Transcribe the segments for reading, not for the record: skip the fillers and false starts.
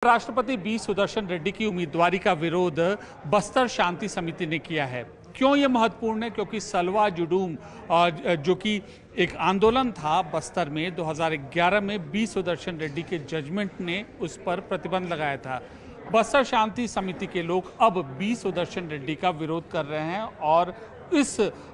राष्ट्रपति बी सुदर्शन रेड्डी की उम्मीदवारी का विरोध बस्तर शांति समिति ने किया है। क्यों ये महत्वपूर्ण है? क्योंकि सलवा जुडूम जो कि एक आंदोलन था बस्तर में 2011 में बी सुदर्शन रेड्डी के जजमेंट ने उस पर प्रतिबंध लगाया था। बस्तर शांति समिति के लोग अब बी सुदर्शन रेड्डी का विरोध कर रहे हैं और इस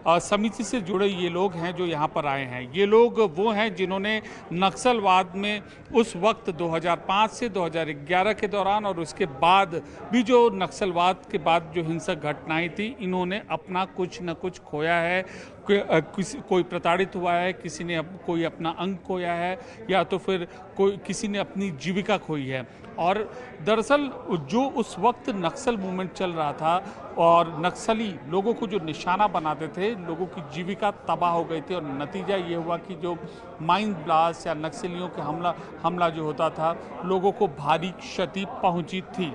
समिति से जुड़े ये लोग हैं जो यहाँ पर आए हैं। ये लोग वो हैं जिन्होंने नक्सलवाद में उस वक्त 2005 से 2011 के दौरान और उसके बाद भी जो नक्सलवाद के बाद जो हिंसक घटनाएं थी, इन्होंने अपना कुछ न कुछ खोया है। कोई प्रताड़ित हुआ है, किसी ने कोई अपना अंग खोया है या तो फिर किसी ने अपनी जीविका खोई है। और दरअसल जो उस वक्त नक्सल मूवमेंट चल रहा था और नक्सली लोगों को जो निशाना बनाते थे, लोगों की जीविका तबाह हो गई थी और नतीजा ये हुआ कि जो माइंड ब्लास्ट या नक्सलियों के हमला जो होता था, लोगों को भारी क्षति पहुंची थी।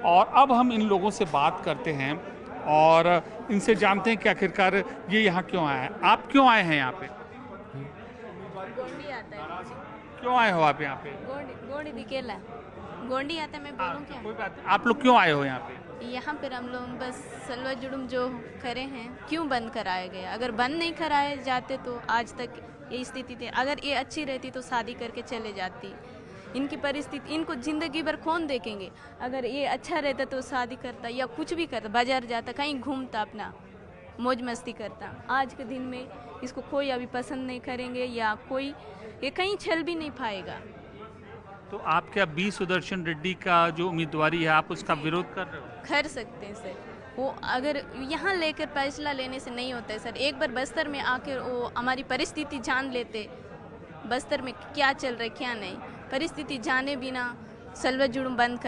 और अब हम इन लोगों से बात करते हैं और इनसे जानते हैं कि आखिरकार ये यहाँ क्यों आए हैं। आप क्यों आए हैं यहाँ पे? गोंडी आता है। क्यों आए हो आप यहाँ पे? गोंडी दिकेला गोंडी आता है। मैं बोलूँ क्या? कोई बात नहीं। आप लोग क्यों आए हो यहाँ पे? यहाँ पर हम लोग बस सलवा जुडूम जो करे हैं क्यों बंद कराया गया। अगर बंद नहीं कराए जाते तो आज तक ये स्थिति थी। अगर ये अच्छी रहती तो शादी करके चले जाती। इनकी परिस्थिति, इनको जिंदगी भर कौन देखेंगे। अगर ये अच्छा रहता तो शादी करता या कुछ भी करता, बाजार जाता, कहीं घूमता, अपना मौज मस्ती करता। आज के दिन में इसको कोई अभी पसंद नहीं करेंगे या कोई ये कहीं चल भी नहीं पाएगा। तो आप क्या बी सुदर्शन रेड्डी का जो उम्मीदवारी है आप उसका विरोध कर रहे हो? कर सकते हैं सर। वो अगर यहाँ लेकर फैसला लेने से नहीं होता है सर। एक बार बस्तर में आकर वो हमारी परिस्थिति जान लेते, बस्तर में क्या चल रहा है क्या नहीं, परिस्थिति जाने बिना सलवा जुडूम बंद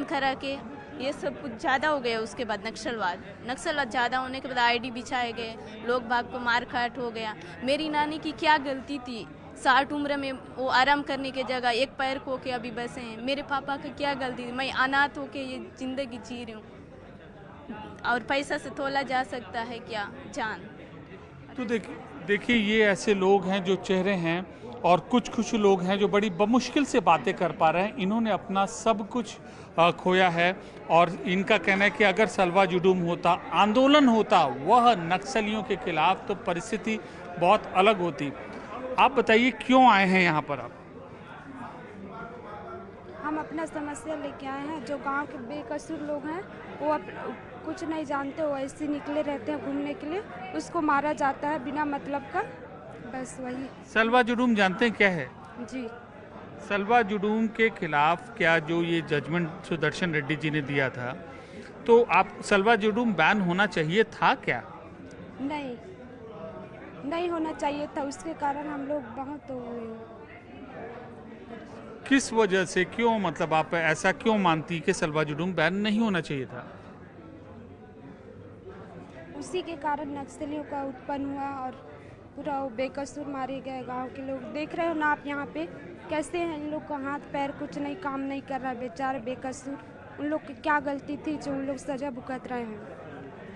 करा के ये सब कुछ ज़्यादा हो गया। उसके बाद नक्सलवाद ज़्यादा होने के बाद आईडी बिछाए गए, लोग बाग को मार काट हो गया। मेरी नानी की क्या गलती थी? 60 उम्र में वो आराम करने की जगह एक पैर को के अभी बसे हैं। मेरे पापा की क्या गलती थी? मैं अनाथ होके ये ज़िंदगी जी रही हूँ। और पैसा से तोला जा सकता है क्या जान? तो देखिए ये ऐसे लोग हैं जो चेहरे हैं और कुछ लोग हैं जो बड़ी बमुश्किल से बातें कर पा रहे हैं। इन्होंने अपना सब कुछ खोया है और इनका कहना है कि अगर सलवा जुडूम होता, आंदोलन होता वह नक्सलियों के खिलाफ, तो परिस्थिति बहुत अलग होती। आप बताइए क्यों आए हैं यहाँ पर आप? हम अपना समस्या लेके आए हैं। जो गांव के बेकसूर लोग हैं वो कुछ नहीं जानते, वो ऐसे निकले रहते हैं घूमने के लिए, उसको मारा जाता है बिना मतलब का। बस वही। सलवा जुडूम जानते हैं क्या है? जी। सलवा जुडूम के खिलाफ क्या जो ये जजमेंट सुदर्शन रेड्डी जी ने दिया था, तो आप सलवा जुडूम बैन होना चाहिए था क्या? नहीं होना चाहिए था। उसके कारण हम लोग बहुत किस वजह से, क्यों, मतलब आप ऐसा क्यों मानती कि सलवा जुडूम बैन नहीं होना चाहिए था? उसी के कारण नक्सलियों का उत्पन्न हुआ और पूरा वो बेकसूर मारे गए। गांव के लोग देख रहे हो ना आप यहाँ पे कैसे हैं। इन लोग का हाथ पैर कुछ नहीं काम नहीं कर रहा, बेचारे बेकसूर। उन लोग की क्या गलती थी जो उन लोग सजा भुगत रहे हैं?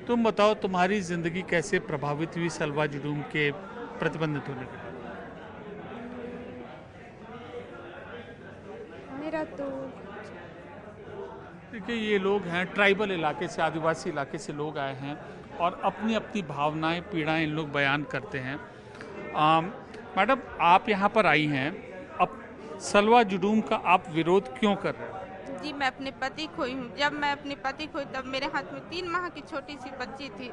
तुम बताओ तुम्हारी जिंदगी कैसे प्रभावित हुई सलवा जुडूम के प्रतिबंधित होने के? मेरा तो देखिए ये लोग हैं ट्राइबल इलाके से, आदिवासी इलाके से लोग आए हैं और अपनी अपनी भावनाएं, पीड़ाएं इन लोग बयान करते हैं। मैडम आप यहाँ पर आई हैं, अब सलवा जुडूम का आप विरोध क्यों कर रहे हैं? जी, मैं अपने पति खोई हूँ। जब मैं अपने पति खोई तब मेरे हाथ में 3 माह की छोटी सी बच्ची थी।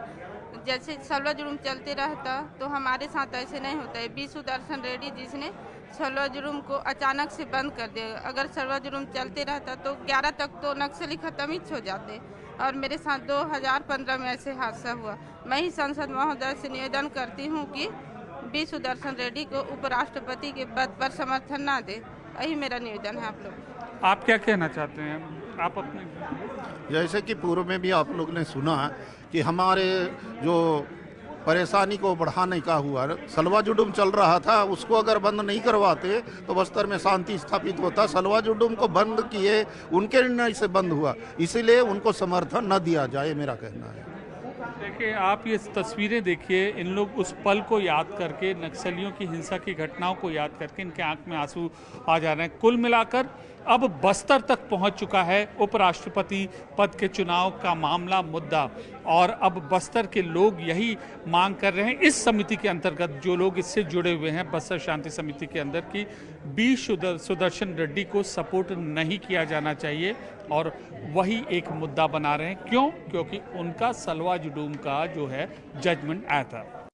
जैसे सलवा जुडूम चलते रहता तो हमारे साथ ऐसे नहीं होता है। बी सुदर्शन रेड्डी जिसने सलवा जुडूम को अचानक से बंद कर दिया। अगर सलवा जुडूम चलते रहता तो 11 तक तो नक्सली खत्म ही हो जाते। और मेरे साथ 2015 में ऐसे हादसा हुआ। मैं ही सांसद महोदय से निवेदन करती हूँ कि बी सुदर्शन रेड्डी को उपराष्ट्रपति के पद पर समर्थन ना दे। यही मेरा निवेदन है। आप लोग आप क्या कहना चाहते हैं? आप अपने, जैसे कि पूर्व में भी आप लोग ने सुना कि हमारे जो परेशानी को बढ़ाने का हुआ, सलवा जुडूम चल रहा था, उसको अगर बंद नहीं करवाते तो बस्तर में शांति स्थापित होता। सलवा जुडूम को बंद किए, उनके निर्णय से बंद हुआ, इसीलिए उनको समर्थन न दिया जाए, मेरा कहना है। देखिए आप ये तस्वीरें देखिए, इन लोग उस पल को याद करके, नक्सलियों की हिंसा की घटनाओं को याद करके इनके आंख में आंसू आ जा रहे हैं। कुल मिलाकर अब बस्तर तक पहुंच चुका है उपराष्ट्रपति पद के चुनाव का मामला, मुद्दा। और अब बस्तर के लोग यही मांग कर रहे हैं इस समिति के अंतर्गत, जो लोग इससे जुड़े हुए हैं बस्तर शांति समिति के अंदर, कि बी सुदर्शन रेड्डी को सपोर्ट नहीं किया जाना चाहिए। और वही एक मुद्दा बना रहे हैं। क्यों? क्योंकि उनका सलवा जुडूम का जो है जजमेंट आया था।